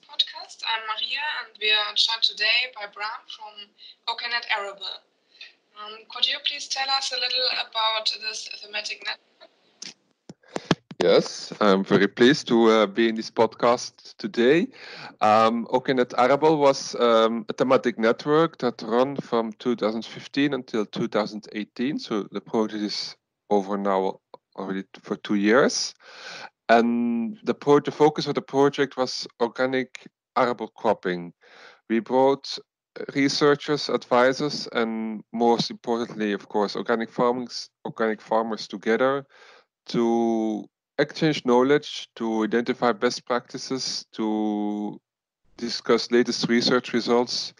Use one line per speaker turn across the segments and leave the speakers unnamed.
podcast. I'm Maria, and we are joined today by Bram from NET ARABLE. Could you please tell us a little about this thematic network?
Yes, I'm very pleased to be in this podcast today. NET ARABLE was a thematic network that ran from 2015 until 2018. So the project is over now already for 2 years. And the focus of the project was organic arable cropping. We brought researchers, advisors, and most importantly, of course, organic farmers together to exchange knowledge, to identify best practices, to discuss latest research results,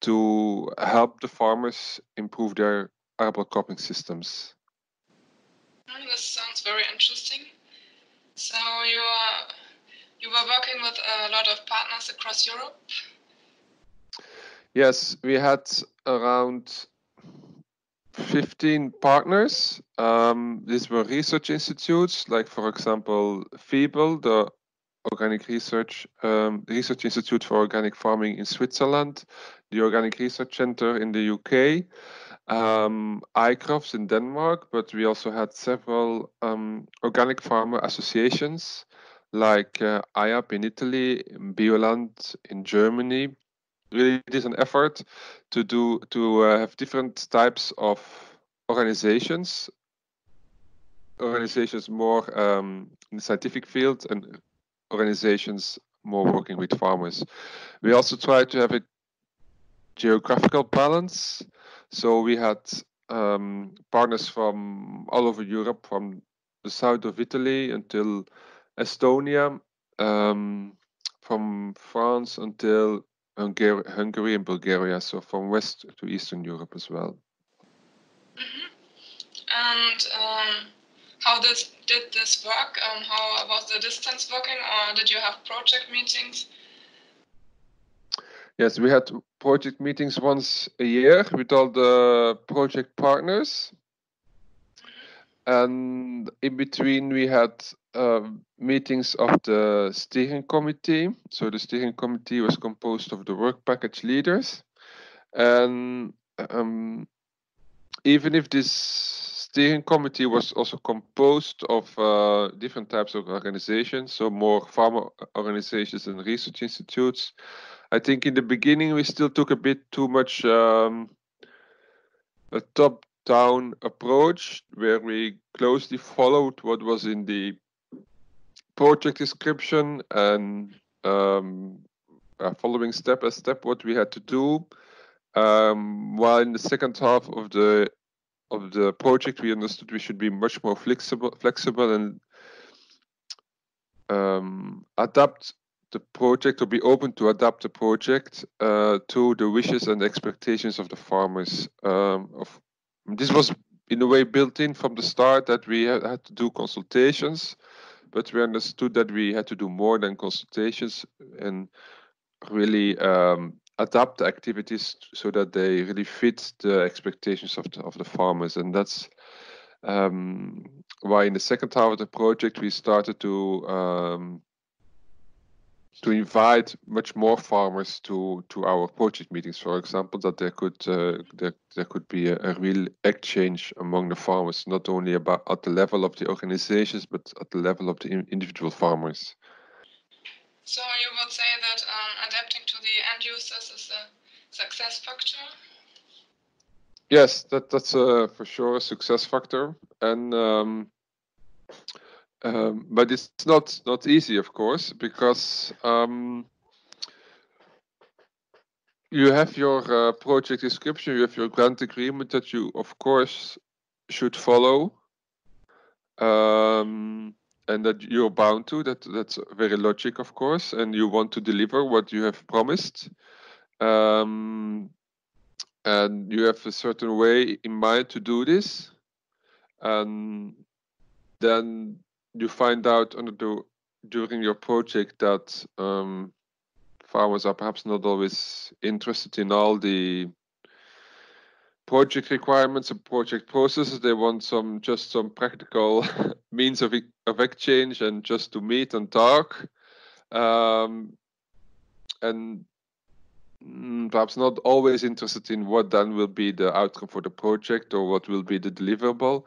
to help the farmers improve their arable cropping systems.
This sounds very interesting. So you were working with a lot of partners across Europe?
Yes, we had around 15 partners. These were research institutes, like for example, FIBEL, the Organic Research Institute for Organic Farming in Switzerland, the Organic Research Center in the UK, ICROFS in Denmark, but we also had several organic farmer associations like IAP in Italy, Bioland in Germany. Really, it is an effort to have different types of organizations more in the scientific field and organizations more working with farmers. We also try to have a geographical balance. So we had partners from all over Europe, from the south of Italy until Estonia, from France until Hungary and Bulgaria, so from West to Eastern Europe as well.
Mm-hmm. And how did this work? How was the distance working, or did you have project meetings?
Yes, we had project meetings once a year with all the project partners. And in between, we had meetings of the steering committee. So the steering committee was composed of the work package leaders. And even if this steering committee was also composed of different types of organizations, so more farmer organizations and research institutes, I think in the beginning we still took a bit too much a top-down approach, where we closely followed what was in the project description and following step by step what we had to do. While in the second half of the project, we understood we should be much more flexible and adapt the project, or be open to adapt the project to the wishes and expectations of the farmers. This was in a way built in from the start, that we had to do consultations, but we understood that we had to do more than consultations and really adapt the activities so that they really fit the expectations of the farmers. And that's why in the second half of the project we started to invite much more farmers to our project meetings, for example, that there could be a real exchange among the farmers, not only about at the level of the organizations, but at the level of the individual farmers.
So you would say that adapting to the end users is a success factor?
Yes, that's for sure a success factor, and but it's not easy, of course, because you have your project description, you have your grant agreement that you, of course, should follow, and that you're bound to. That's very logic, of course, and you want to deliver what you have promised. And you have a certain way in mind to do this, and then you find out during your project that farmers are perhaps not always interested in all the project requirements and project processes. They want some practical means of exchange and just to meet and talk. and perhaps not always interested in what then will be the outcome for the project or what will be the deliverable.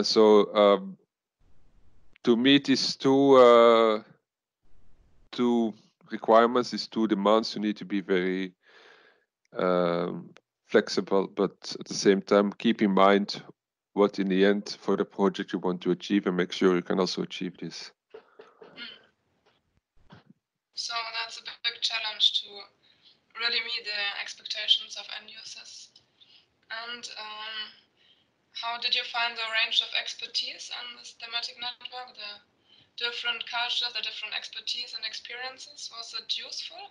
So to meet these two requirements, these two demands, you need to be very flexible, but at the same time keep in mind what in the end for the project you want to achieve and make sure you can also achieve this.
So that's a big challenge to really meet the expectations of end users. And how did you find the range of expertise on this thematic network, the different cultures, the different expertise and experiences? Was it useful?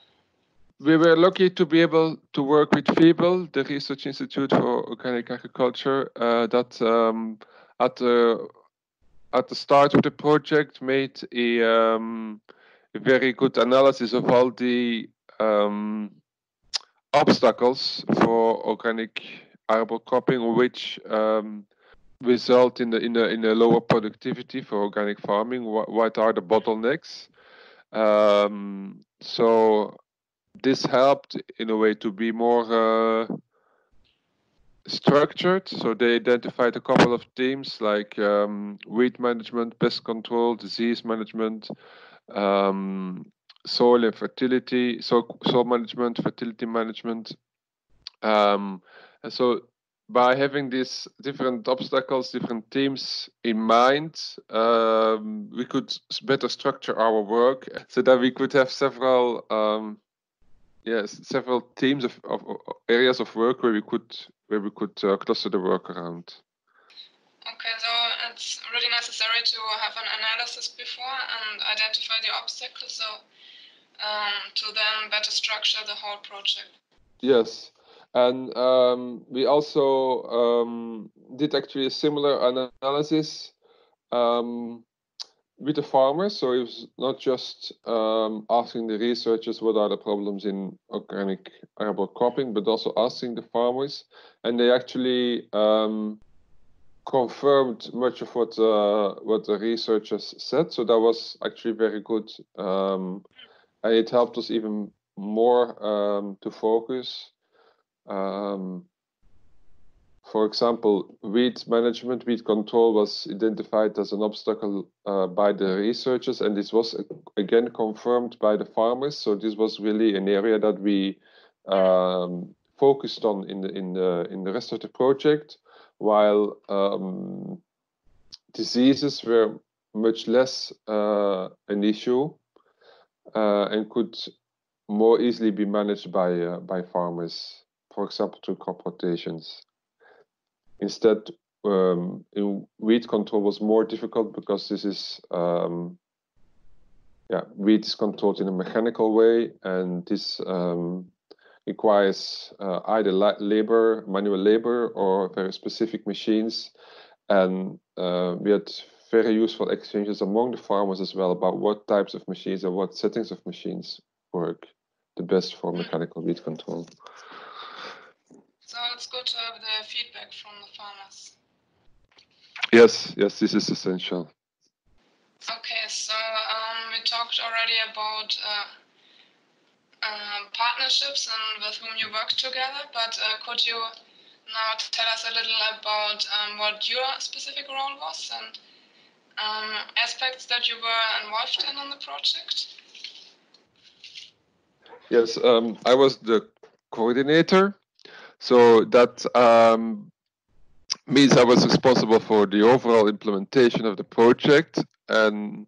We were lucky to be able to work with FIBEL, the Research Institute for Organic Agriculture, that at the start of the project made a very good analysis of all the obstacles for organic arable cropping, which result in a lower productivity for organic farming. What are the bottlenecks? So this helped in a way to be more structured. So they identified a couple of themes like weed management, pest control, disease management, soil and fertility, soil management, fertility management. And so by having these different obstacles, different themes in mind, we could better structure our work so that we could have several teams of areas of work where we could cluster the work around.
Okay, so it's really necessary to have an analysis before and identify the obstacles, so to then better structure the whole project.
Yes, and we also did actually a similar analysis with the farmers. So it was not just asking the researchers what are the problems in organic arable cropping, but also asking the farmers, and they actually confirmed much of what the researchers said. So that was actually very good, and it helped us even more to focus. For example, weed management, weed control was identified as an obstacle by the researchers, and this was again confirmed by the farmers. So this was really an area that we focused on in the rest of the project, while diseases were much less an issue and could more easily be managed by farmers, for example, through crop rotations. Instead, in weed control was more difficult because this is weed is controlled in a mechanical way, and this requires either manual labor, or very specific machines. And we had very useful exchanges among the farmers as well about what types of machines and what settings of machines work the best for mechanical weed control.
So it's good to have the feedback from the farmers.
Yes, this is essential.
Okay, so we talked already about partnerships and with whom you work together, but could you now tell us a little about what your specific role was and aspects that you were involved in on the project?
Yes, I was the coordinator, so that means I was responsible for the overall implementation of the project and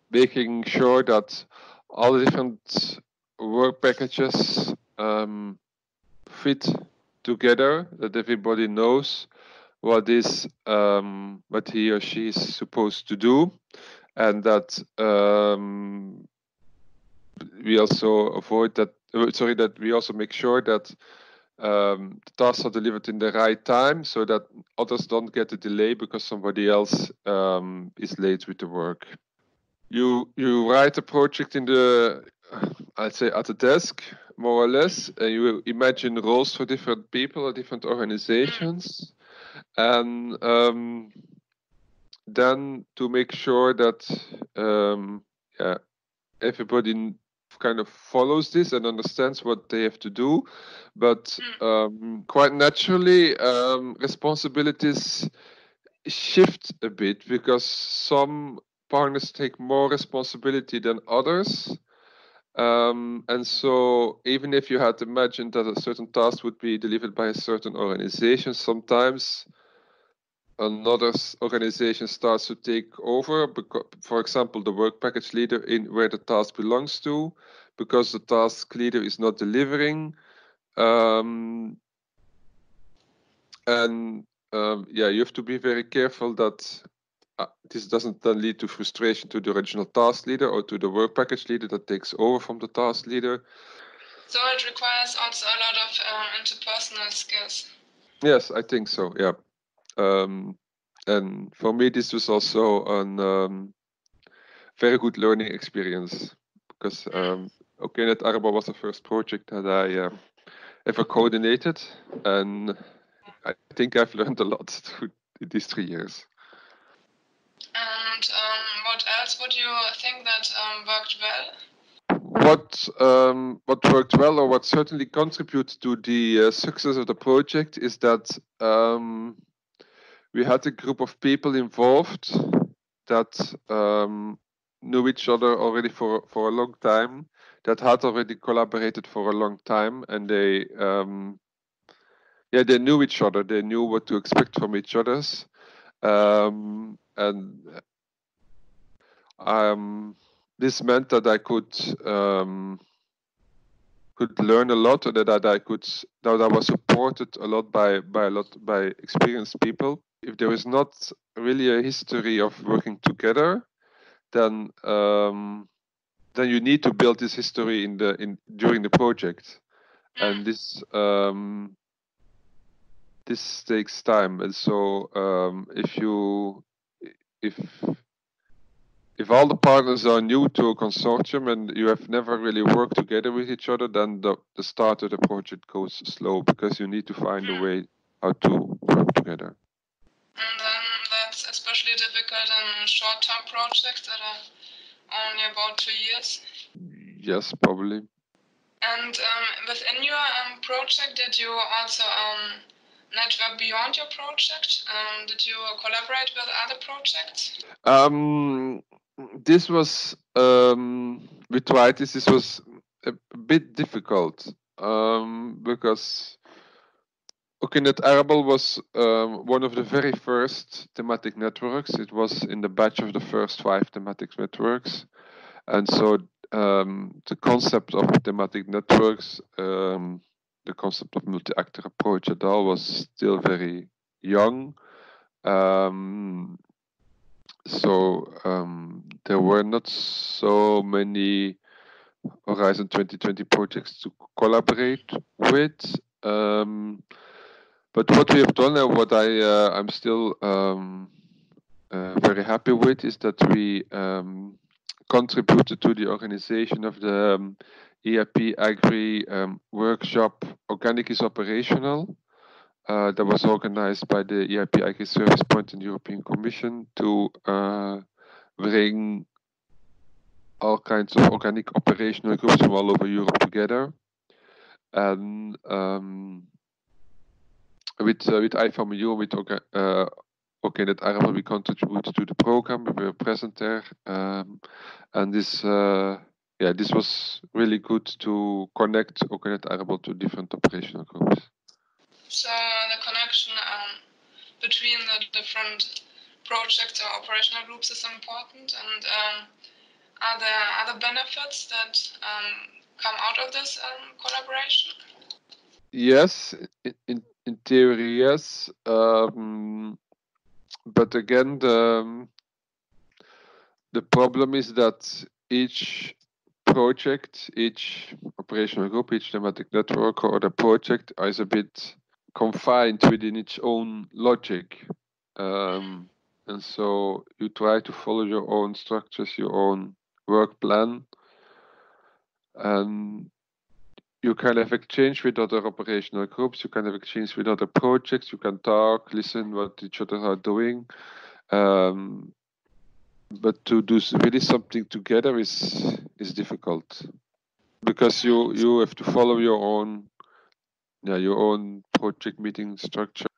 making sure that all the different work packages fit together, that everybody knows what he or she is supposed to do, and that we also that we also make sure that the tasks are delivered in the right time, so that others don't get a delay because somebody else is late with the work. You write a project in I'd say at the desk, more or less, and you imagine roles for different people or different organizations, and then to make sure that everybody kind of follows this and understands what they have to do, but quite naturally responsibilities shift a bit because some partners take more responsibility than others. And so even if you had imagined that a certain task would be delivered by a certain organization, sometimes another organization starts to take over, because, for example, the work package leader in where the task belongs to, because the task leader is not delivering. Yeah, you have to be very careful that this doesn't then lead to frustration to the original task leader or to the work package leader that takes over from the task leader.
So it requires also a lot of interpersonal skills.
Yes, I think so, yeah. And for me, this was also a very good learning experience because NET ARABLE was the first project that I ever coordinated, and I think I've learned a lot through these 3 years.
And what else would you think that worked well?
What worked well, or what certainly contributed to the success of the project, is that we had a group of people involved that knew each other already for a long time, that had already collaborated for a long time, and they knew each other. They knew what to expect from each other's, and this meant that I could learn a lot, that I was supported a lot by experienced people. If there is not really a history of working together, then you need to build this history during the project, and this takes time. And so if all the partners are new to a consortium and you have never really worked together with each other, then the start of the project goes slow because you need to find a way how to work together.
And then that's especially difficult in short-term projects that are only about 2 years.
Yes, probably.
And within your project, did you also network beyond your project? Did you collaborate with other projects?
This was with Whiteys. This was a bit difficult because NET ARABLE was one of the very first thematic networks. It was in the batch of the first 5 thematic networks, and so the concept of thematic networks, the concept of multi-actor approach at all, was still very young. So there were not so many Horizon 2020 projects to collaborate with. But what we have done and what I'm still very happy with is that we contributed to the organization of the EIP Agri workshop Organic is Operational. That was organized by the EIP Agri Service Point in the European Commission to bring all kinds of organic operational groups from all over Europe together. And with IFAMU, with NET ARABLE, we contributed to the program. We were present there, and this was really good to connect NET ARABLE to different operational groups.
So the connection between the different projects or operational groups is important. And are there other benefits that come out of this collaboration?
Yes, in theory, yes. But again, the problem is that each project, each operational group, each thematic network or the project is a bit confined within its own logic. And so you try to follow your own structures, your own work plan, and you can have exchange with other operational groups, you can have exchange with other projects, you can talk, listen what each other are doing. But to do really something together is difficult. because you have to follow your own project meeting structure.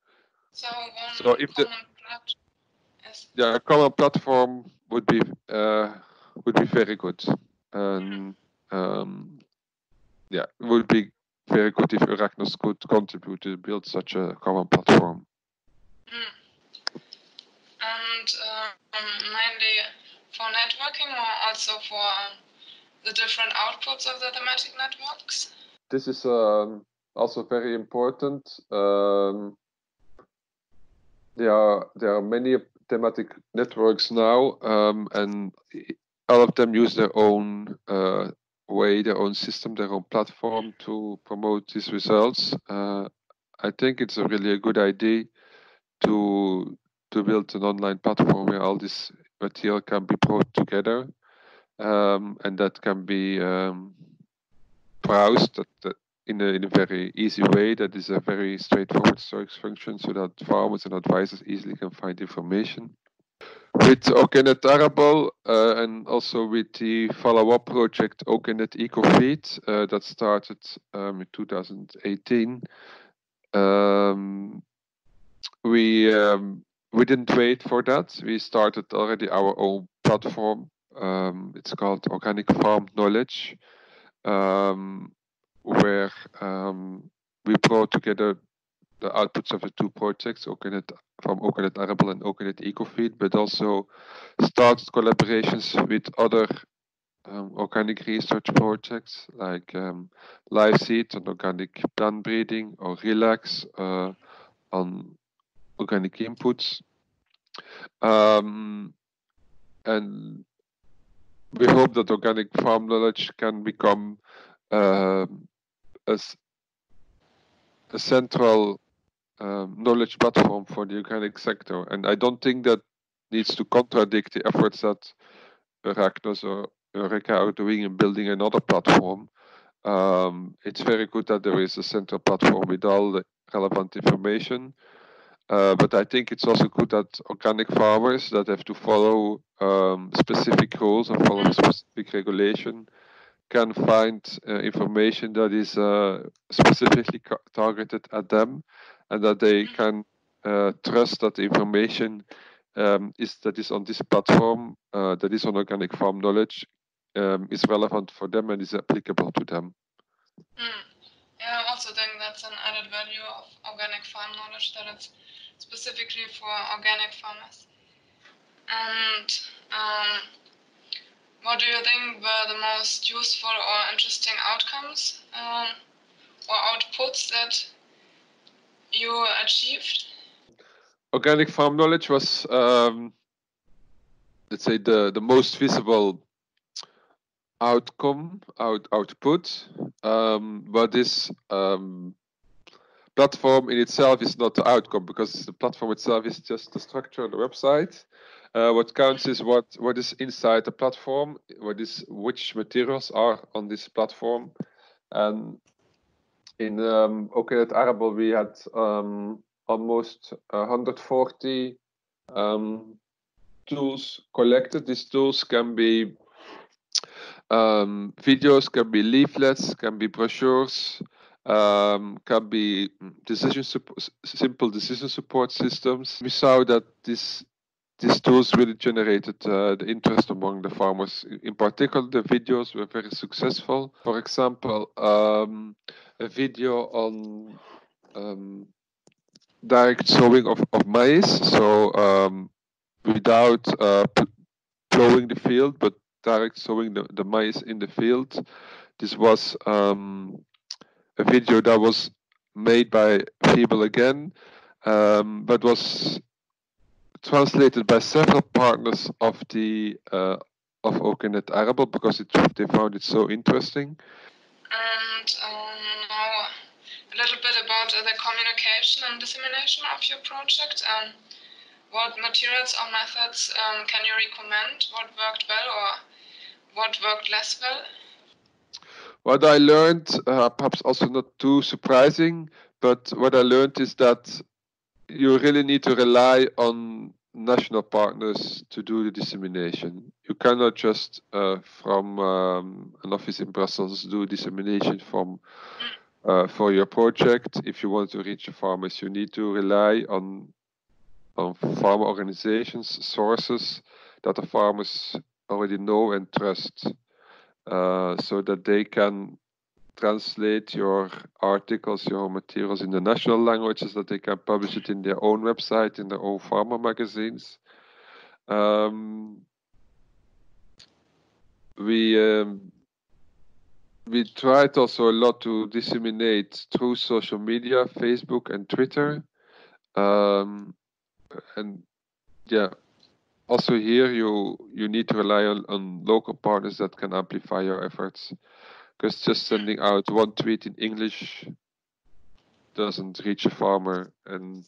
So one
So if the
common platform is
a common platform would be very good, and it would be very good if Arachnos could contribute to build such a common platform.
And mainly for networking or also for the different outputs of the thematic networks?
This is also very important. There are many thematic networks now, and all of them use their own way, their own system, their own platform to promote these results. I think it's really a good idea to build an online platform where all this material can be brought together, and that can be browsed in a very easy way. That is a very straightforward storage function, so that farmers and advisors easily can find information. With NET Arable and also with the follow-up project NET EcoFeed that started in 2018, we didn't wait for that. We started already our own platform. It's called Organic Farm Knowledge, where we brought together the outputs of the two projects, from NET Arable and NET EcoFeed, but also started collaborations with other organic research projects like Live Seed on organic plant breeding, or Relax on organic inputs. And we hope that organic farm knowledge can become a central knowledge platform for the organic sector. And I don't think that needs to contradict the efforts that Arachnos or Eureka are doing in building another platform. It's very good that there is a central platform with all the relevant information. But I think it's also good that organic farmers that have to follow specific rules or follow specific regulation can find information that is specifically targeted at them, and that they can trust that the information that is on this platform, that is on organic farm knowledge, is relevant for them and is applicable to them.
Yeah, I also think that's an added value of organic farm knowledge, that it's specifically for organic farmers. And what do you think were the most useful or interesting outcomes or outputs that you achieved?
Organic farm knowledge was, let's say, the most visible output, but this platform in itself is not the outcome, because the platform itself is just the structure of the website. What counts is what is inside the platform, which materials are on this platform. And in NET Arable we had almost 140 tools collected. These tools can be videos, can be leaflets, can be brochures, can be simple decision support systems. We saw that these tools really generated the interest among the farmers. In particular, the videos were very successful. For example, a video on direct sowing of maize, so without plowing the field, but direct sowing the maize in the field. This was a video that was made by Fiebel again, but was translated by several partners of NET Arable, because they found it so interesting.
And now a little bit about the communication and dissemination of your project. What materials or methods can you recommend? What worked well or what worked less well?
What I learned, perhaps also not too surprising, but what I learned is that you really need to rely on national partners to do the dissemination. You cannot just from an office in Brussels do dissemination from for your project. If you want to reach the farmers, you need to rely on farmer organizations, sources that the farmers already know and trust, so that they can translate your articles, your materials in the national languages, that they can publish it in their own website, in their own farmer magazines. We tried also a lot to disseminate through social media, Facebook and Twitter. And yeah, also here you need to rely on local partners that can amplify your efforts, because just sending out one tweet in English doesn't reach a farmer. And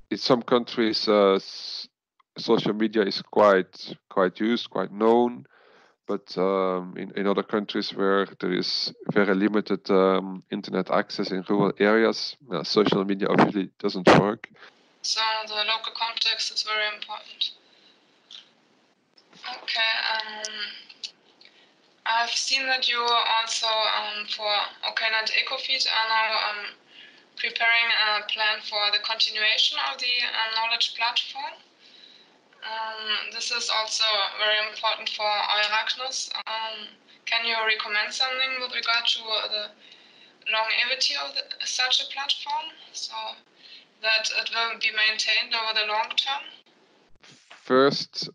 in some countries, social media is quite used, quite known. But in other countries where there is very limited internet access in rural areas, social media obviously doesn't work.
So the local context is very important. Okay, I've seen that you also for NET EcoFeed are now preparing a plan for the continuation of the knowledge platform. This is also very important for Arachnos. Can you recommend something with regard to the longevity of such a platform, so that it will be maintained over the long term?
First,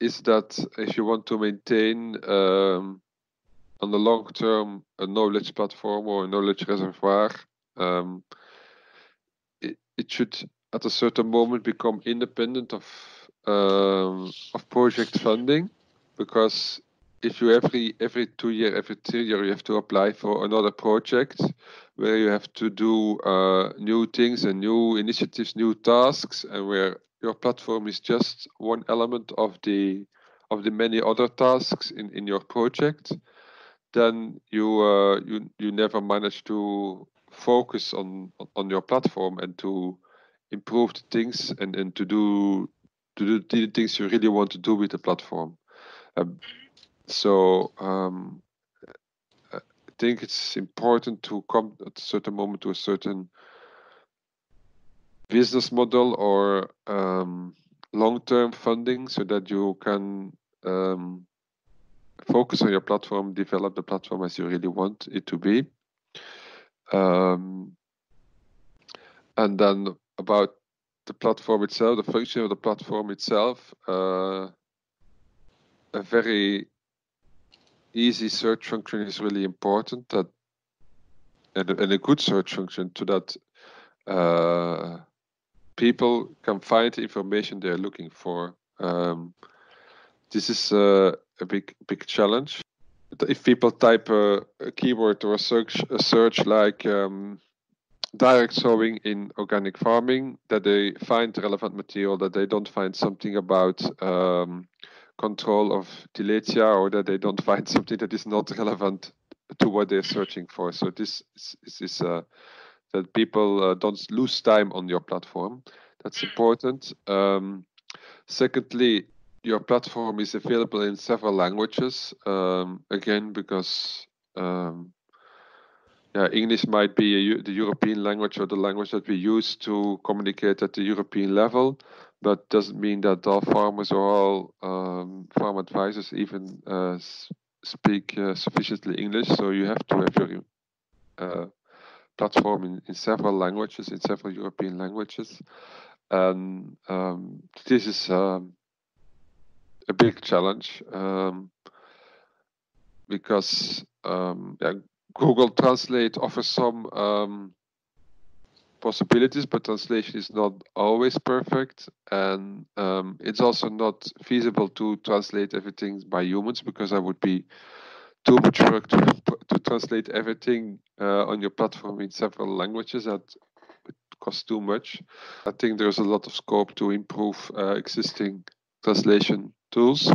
is that if you want to maintain on the long term a knowledge platform or a knowledge reservoir, it should at a certain moment become independent of project funding, because if you every 2 year, every 3 year, you have to apply for another project where you have to do new things and new initiatives, new tasks, and where your platform is just one element of the many other tasks in your project, then you never manage to focus on your platform and to improve the things and to do the things you really want to do with the platform. So I think it's important to come at a certain moment to a certain business model or long-term funding, so that you can focus on your platform, develop the platform as you really want it to be. And then about the platform itself, the function of the platform itself, a very easy search function is really important, that and a good search function, to that people can find the information they're looking for. This is a big challenge. If people type a keyword or a search like direct sowing in organic farming, that they find relevant material, that they don't find something about control of Tiletia, or that they don't find something that is not relevant to what they're searching for. So this is that people don't lose time on your platform. That's important. Secondly, your platform is available in several languages, again, because English might be the European language, or the language that we use to communicate at the European level, but doesn't mean that all farmers or all farm advisors even speak sufficiently English. So you have to have your platform in several languages, in several European languages. And this is a big challenge, because Google Translate offers some possibilities, but translation is not always perfect, and it's also not feasible to translate everything by humans, because that would be too much work to translate everything on your platform in several languages. That would cost too much. I think there's a lot of scope to improve existing translation tools.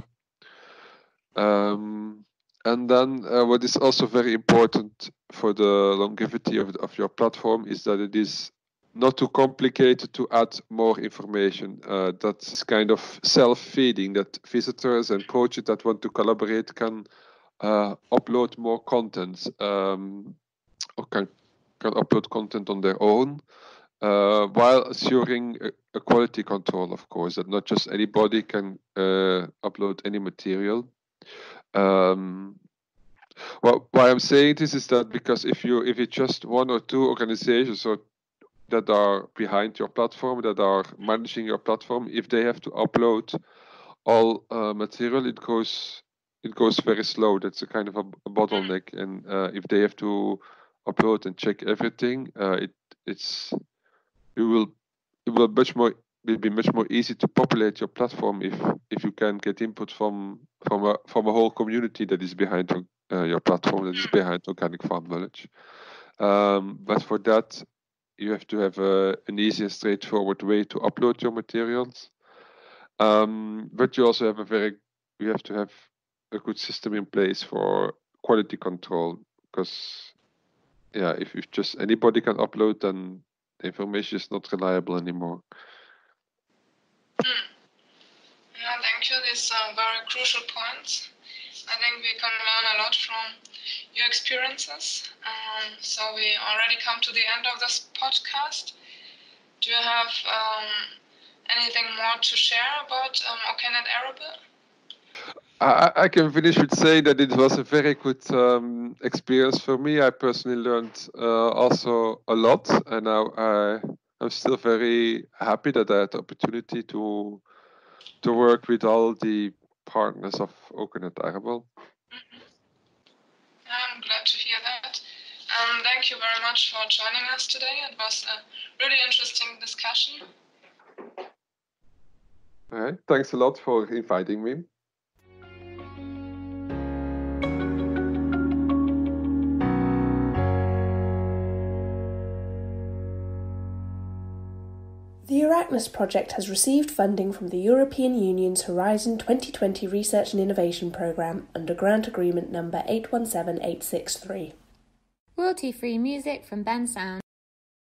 And then what is also very important for the longevity of your platform is that it is not too complicated to add more information. That's kind of self-feeding, that visitors and projects that want to collaborate can upload more content, or can upload content on their own, while assuring a quality control, of course, that not just anybody can upload any material. Well, why I'm saying this is that because if it's just one or two organizations that are behind your platform, that are managing your platform, if they have to upload all material, it goes very slow. That's a kind of a bottleneck, and if they have to upload and check everything, it will be much more easy to populate your platform if you can get input from a whole community that is behind your platform, that is behind organic farm knowledge. But for that, you have to have an easy and straightforward way to upload your materials. But you also have you have to have a good system in place for quality control, because if just anybody can upload, then the information is not reliable anymore.
Yeah, thank you. These are very crucial points. I think we can learn a lot from your experiences. So we already come to the end of this podcast. Do you have anything more to share about OK NET ARABLE?
I can finish with saying that it was a very good experience for me. I personally learned also a lot, and now I'm still very happy that I had the opportunity to work with all the partners of OK NET ARABLE.
I'm glad to hear that. Thank you very much for joining us today. It was a really interesting discussion.
All right. Thanks a lot for inviting me.
The Arachnis project has received funding from the European Union's Horizon 2020 Research and Innovation Programme under Grant Agreement number 817863.
Royalty-free music from Ben Sound.